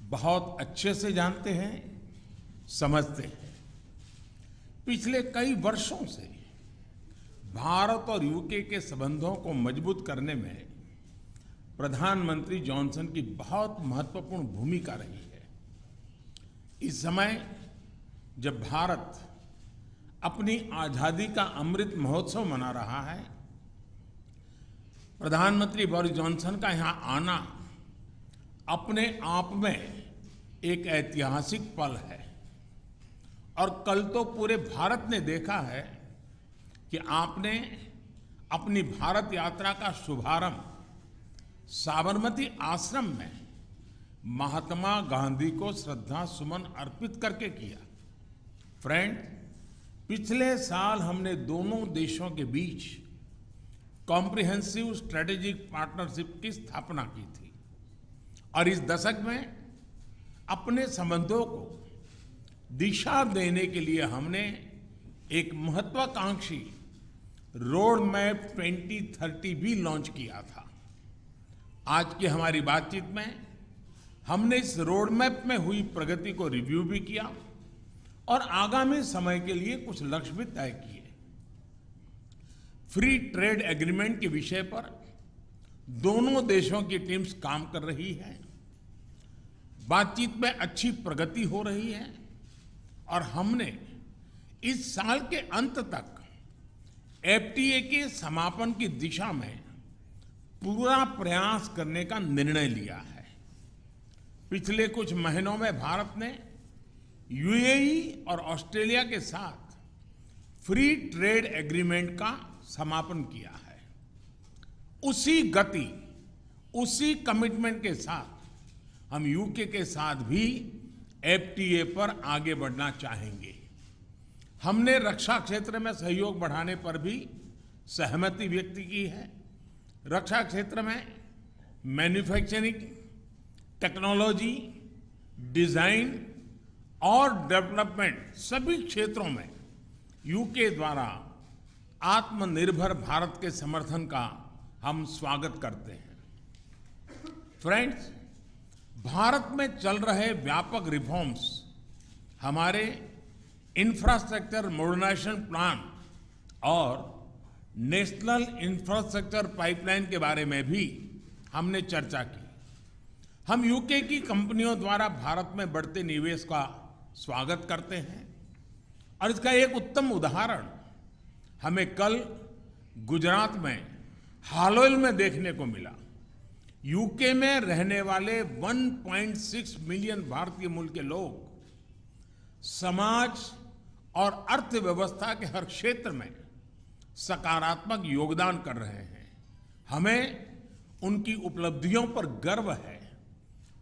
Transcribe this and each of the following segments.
बहुत अच्छे से जानते हैं, समझते हैं। पिछले कई वर्षों से भारत और यूके के संबंधों को मजबूत करने में प्रधानमंत्री जॉनसन की बहुत महत्वपूर्ण भूमिका रही है। इस समय जब भारत अपनी आजादी का अमृत महोत्सव मना रहा है, प्रधानमंत्री बोरिस जॉनसन का यहां आना अपने आप में एक ऐतिहासिक पल है। और कल तो पूरे भारत ने देखा है कि आपने अपनी भारत यात्रा का शुभारंभ साबरमती आश्रम में महात्मा गांधी को श्रद्धा सुमन अर्पित करके किया। फ्रेंड, पिछले साल हमने दोनों देशों के बीच कॉम्प्रिहेंसिव स्ट्रेटेजिक पार्टनरशिप की स्थापना की थी और इस दशक में अपने संबंधों को दिशा देने के लिए हमने एक महत्वाकांक्षी रोड मैप 2030 भी लॉन्च किया था। आज की हमारी बातचीत में हमने इस रोड मैप में हुई प्रगति को रिव्यू भी किया और आगामी समय के लिए कुछ लक्ष्य भी तय किए। फ्री ट्रेड एग्रीमेंट के विषय पर दोनों देशों की टीम्स काम कर रही है। बातचीत में अच्छी प्रगति हो रही है और हमने इस साल के अंत तक एफटीए के समापन की दिशा में पूरा प्रयास करने का निर्णय लिया है। पिछले कुछ महीनों में भारत ने यूएई और ऑस्ट्रेलिया के साथ फ्री ट्रेड एग्रीमेंट का समापन किया है। उसी गति, उसी कमिटमेंट के साथ हम यूके के साथ भी एफटीए पर आगे बढ़ना चाहेंगे। हमने रक्षा क्षेत्र में सहयोग बढ़ाने पर भी सहमति व्यक्त की है। रक्षा क्षेत्र में मैन्युफैक्चरिंग, टेक्नोलॉजी, डिजाइन और डेवलपमेंट सभी क्षेत्रों में यूके द्वारा आत्मनिर्भर भारत के समर्थन का हम स्वागत करते हैं। फ्रेंड्स, भारत में चल रहे व्यापक रिफॉर्म्स हमारे इंफ्रास्ट्रक्चर मॉडर्नाइजेशन प्लान और नेशनल इंफ्रास्ट्रक्चर पाइपलाइन के बारे में भी हमने चर्चा की। हम यूके की कंपनियों द्वारा भारत में बढ़ते निवेश का स्वागत करते हैं और इसका एक उत्तम उदाहरण हमें कल गुजरात में हालोल में देखने को मिला। यूके में रहने वाले 1.6 मिलियन भारतीय मूल के लोग समाज और अर्थव्यवस्था के हर क्षेत्र में सकारात्मक योगदान कर रहे हैं। हमें उनकी उपलब्धियों पर गर्व है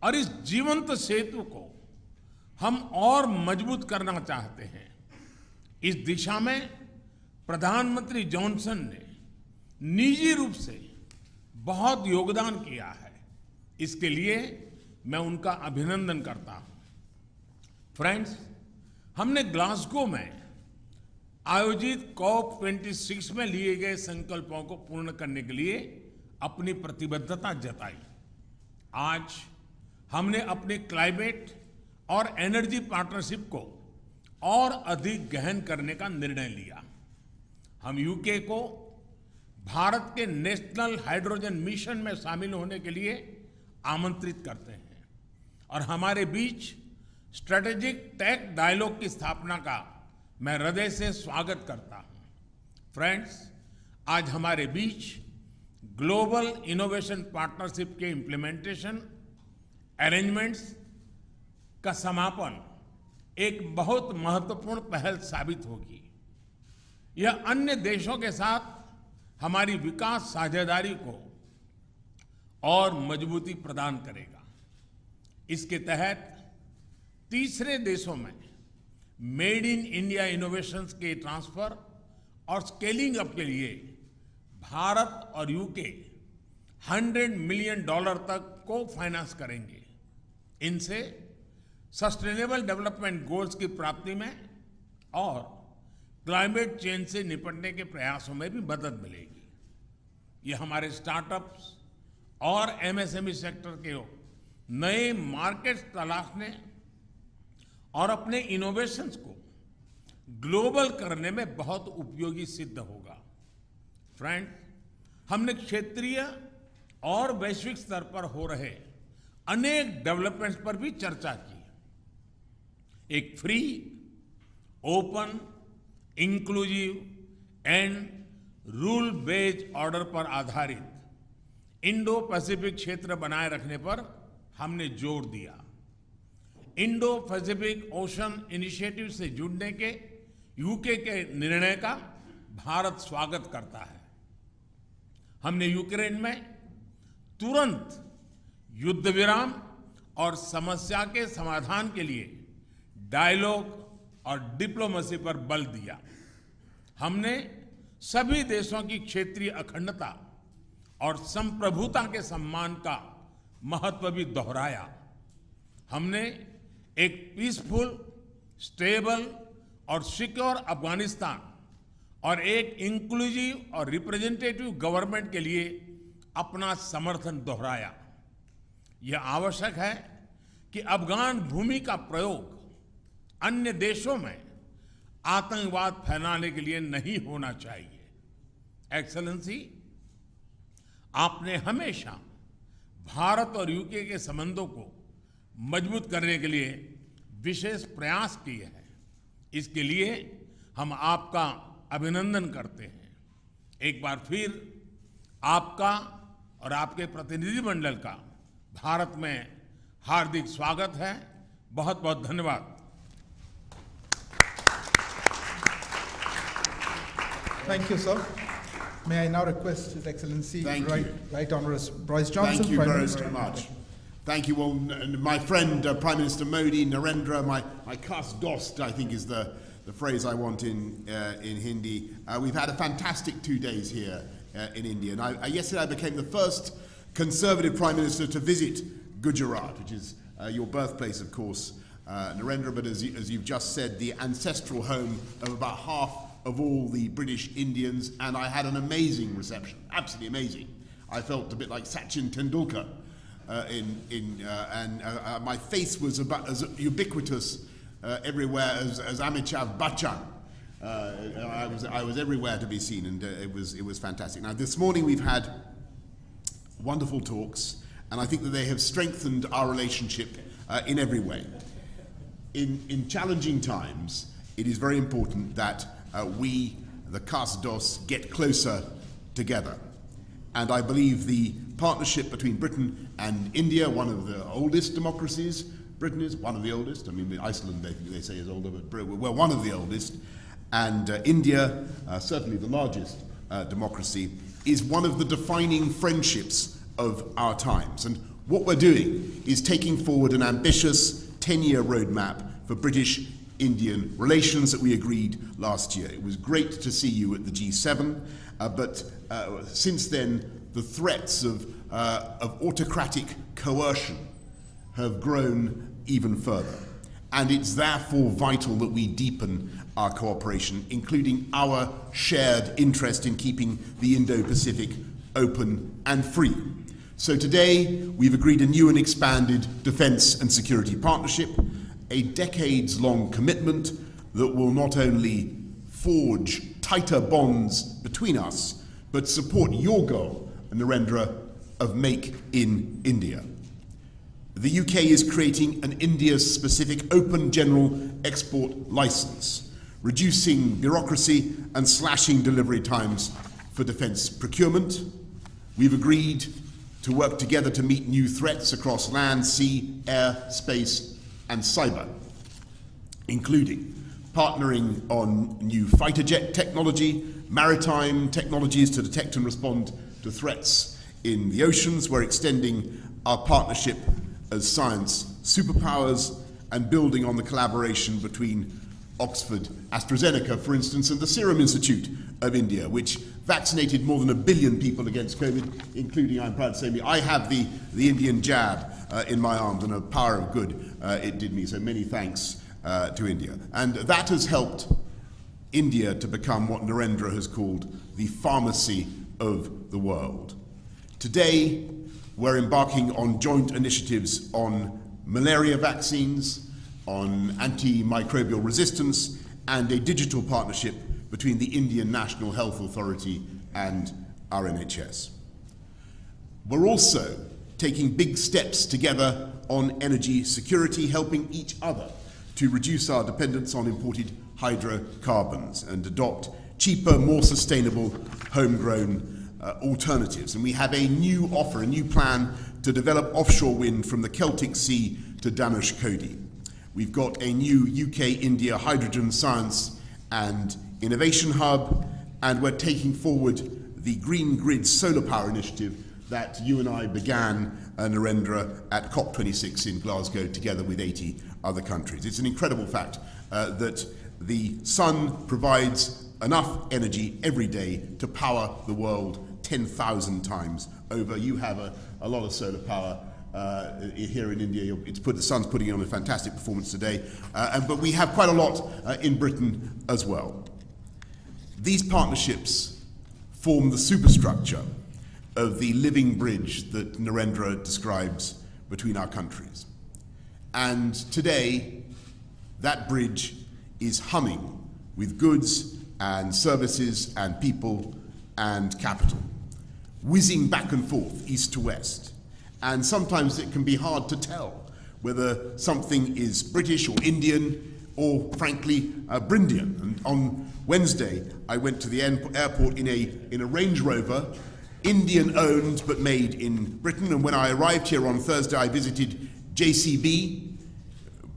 और इस जीवंत सेतु को हम और मजबूत करना चाहते हैं। इस दिशा में प्रधानमंत्री जॉनसन ने निजी रूप से बहुत योगदान किया है। इसके लिए मैं उनका अभिनंदन करता हूं। फ्रेंड्स, हमने ग्लासगो में आयोजित COP26 में लिए गए संकल्पों को पूर्ण करने के लिए अपनी प्रतिबद्धता जताई। आज हमने अपनी क्लाइमेट और एनर्जी पार्टनरशिप को और अधिक गहन करने का निर्णय लिया। हम यूके को भारत के नेशनल हाइड्रोजन मिशन में शामिल होने के लिए आमंत्रित करते हैं और हमारे बीच स्ट्रेटेजिक टेक डायलॉग की स्थापना का मैं हृदय से स्वागत करता हूं। फ्रेंड्स, आज हमारे बीच ग्लोबल इनोवेशन पार्टनरशिप के इम्प्लीमेंटेशन अरेंजमेंट्स का समापन एक बहुत महत्वपूर्ण पहल साबित होगी। यह अन्य देशों के साथ हमारी विकास साझेदारी को और मजबूती प्रदान करेगा। इसके तहत तीसरे देशों में मेड इन इंडिया इनोवेशंस के ट्रांसफर और स्केलिंग अप के लिए भारत और यूके $100 मिलियन तक को फाइनेंस करेंगे। इनसे सस्टेनेबल डेवलपमेंट गोल्स की प्राप्ति में और क्लाइमेट चेंज से निपटने के प्रयासों में भी मदद मिलेगी। ये हमारे स्टार्टअप्स और एमएसएमई सेक्टर के नए मार्केट्स तलाशने और अपने इनोवेशंस को ग्लोबल करने में बहुत उपयोगी सिद्ध होगा। फ्रेंड्स, हमने क्षेत्रीय और वैश्विक स्तर पर हो रहे अनेक डेवलपमेंट्स पर भी चर्चा की। एक free, open, inclusive and rule based order पर आधारित इंडो पैसिफिक क्षेत्र बनाए रखने पर हमने जोर दिया। इंडो पैसिफिक ओशन इनिशिएटिव से जुड़ने के यूके के निर्णय का भारत स्वागत करता है। हमने यूक्रेन में तुरंत युद्ध विराम और समस्या के समाधान के लिए डायलॉग और डिप्लोमेसी पर बल दिया। हमने सभी देशों की क्षेत्रीय अखंडता और संप्रभुता के सम्मान का महत्व भी दोहराया। हमने एक पीसफुल, स्टेबल और सिक्योर अफगानिस्तान और एक इंक्लूसिव और रिप्रेजेंटेटिव गवर्नमेंट के लिए अपना समर्थन दोहराया। यह आवश्यक है कि अफगान भूमि का प्रयोग अन्य देशों में आतंकवाद फैलाने के लिए नहीं होना चाहिए। एक्सेलेंसी, आपने हमेशा भारत और यूके के संबंधों को मजबूत करने के लिए विशेष प्रयास किए हैं। इसके लिए हम आपका अभिनंदन करते हैं। एक बार फिर आपका और आपके प्रतिनिधिमंडल का भारत में हार्दिक स्वागत है। बहुत बहुत धन्यवाद। Thank you, sir. May I now request His Excellency Right Honourable Boris Johnson. Thank you very much. Thank you all. My friend Prime Minister Modi, Narendra, my khas dost, I think is the phrase I want in Hindi. We've had a fantastic 2 days here in India. And yesterday I became the first Conservative Prime Minister to visit Gujarat, which is your birthplace, of course, Narendra, but as you've just said, the ancestral home of about half of all the British Indians, and I had an amazing reception, absolutely amazing. I felt a bit like Sachin Tendulkar, and my face was about as ubiquitous everywhere as Amitabh Bachchan. I was everywhere to be seen, and it was fantastic. Now this morning we've had wonderful talks, and I think that they have strengthened our relationship in every way. In challenging times, it is very important that we, the Khas-dos, get closer together. And I believe the partnership between Britain and India, one of the oldest democracies, Britain is one of the oldest, I mean Iceland they say is older, but we're one of the oldest, and India, certainly the largest democracy, is one of the defining friendships of our times. And what we're doing is taking forward an ambitious 10-year roadmap for British-Indian relations that we agreed last year. It was great to see you at the G7, but since then the threats of autocratic coercion have grown even further. And it's therefore vital that we deepen our cooperation, including our shared interest in keeping the Indo-Pacific open and free. So today, we've agreed a new and expanded defence and security partnership, a decades-long commitment that will not only forge tighter bonds between us, but support your goal, Narendra, of Make in India. The UK is creating an India-specific open general export licence, reducing bureaucracy and slashing delivery times for defence procurement. We've agreed to work together to meet new threats across land, sea, air, space and cyber, including partnering on new fighter jet technology, maritime technologies to detect and respond to threats in the oceans. We're extending our partnership as science superpowers and building on the collaboration between Oxford AstraZeneca, for instance, and the Serum Institute of India, which vaccinated more than 1 billion people against COVID, including, I'm proud to say, me. I have the Indian jab in my arms, and a power of good it did me. So many thanks to India. And that has helped India to become what Narendra has called the pharmacy of the world. Today, we're embarking on joint initiatives on malaria vaccines, on antimicrobial resistance, and a digital partnership between the Indian National Health Authority and our NHS. We're also taking big steps together on energy security, helping each other to reduce our dependence on imported hydrocarbons and adopt cheaper, more sustainable, homegrown alternatives. And we have a new offer, a new plan to develop offshore wind from the Celtic Sea to Dhanushkodi. We've got a new UK-India hydrogen science and innovation hub, and we're taking forward the Green Grid solar power initiative that you and I began, Narendra, at COP26 in Glasgow together with 80 other countries. It's an incredible fact that the sun provides enough energy every day to power the world 10,000 times over. You have a lot of solar power here in India. The sun's putting on a fantastic performance today, but we have quite a lot in Britain as well. These partnerships form the superstructure of the living bridge that Narendra describes between our countries. And today, that bridge is humming with goods and services and people and capital, whizzing back and forth, east to west. And sometimes it can be hard to tell whether something is British or Indian or, frankly, Brindian. And on Wednesday, I went to the airport in a Range Rover, Indian-owned but made in Britain. And when I arrived here on Thursday, I visited JCB,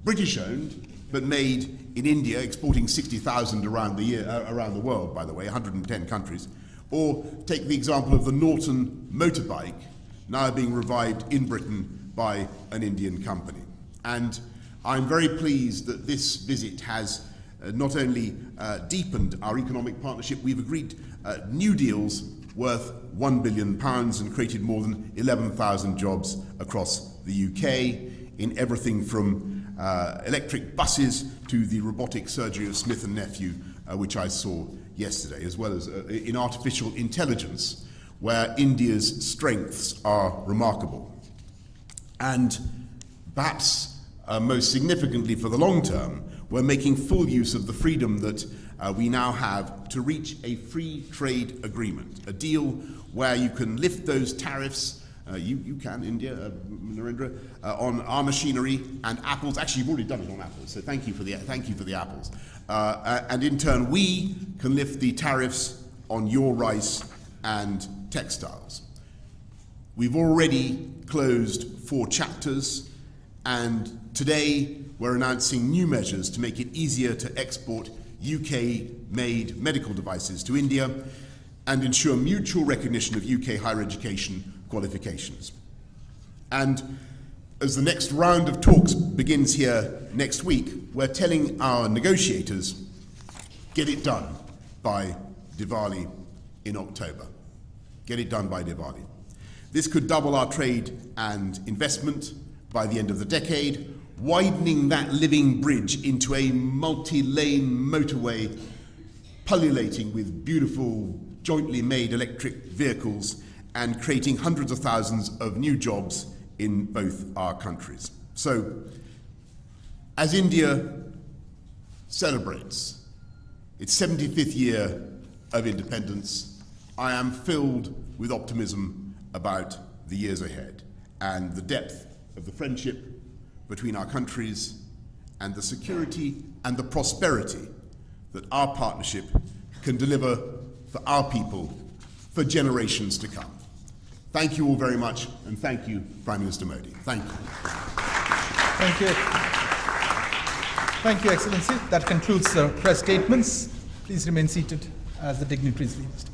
British-owned but made in India, exporting 60,000 around the world, by the way, 110 countries. Or take the example of the Norton motorbike, now being revived in Britain by an Indian company. And I'm very pleased that this visit has not only deepened our economic partnership, we've agreed new deals worth £1 billion and created more than 11,000 jobs across the UK in everything from electric buses to the robotic surgery of Smith & Nephew, which I saw yesterday, as well as in artificial intelligence, where India's strengths are remarkable. And perhaps most significantly for the long term, we're making full use of the freedom that we now have to reach a free trade agreement, a deal where you can lift those tariffs, you can, India, Narendra, on our machinery and apples. Actually, you've already done it on apples, so thank you for the apples. And in turn, we can lift the tariffs on your rice and textiles. We've already closed 4 chapters, and today we're announcing new measures to make it easier to export UK-made medical devices to India and ensure mutual recognition of UK higher education qualifications. And as the next round of talks begins here next week, we're telling our negotiators, get it done by Diwali in October. Get it done by Diwali. This could double our trade and investment by the end of the decade, widening that living bridge into a multi-lane motorway pullulating with beautiful jointly made electric vehicles and creating hundreds of thousands of new jobs in both our countries. So, as India celebrates its 75th year of independence, I am filled with optimism about the years ahead and the depth of the friendship between our countries and the security and the prosperity that our partnership can deliver for our people for generations to come. Thank you all very much, and thank you, Prime Minister Modi. Thank you. Thank you. Thank you, Excellency. That concludes the press statements. Please remain seated as the dignitaries leave the stage.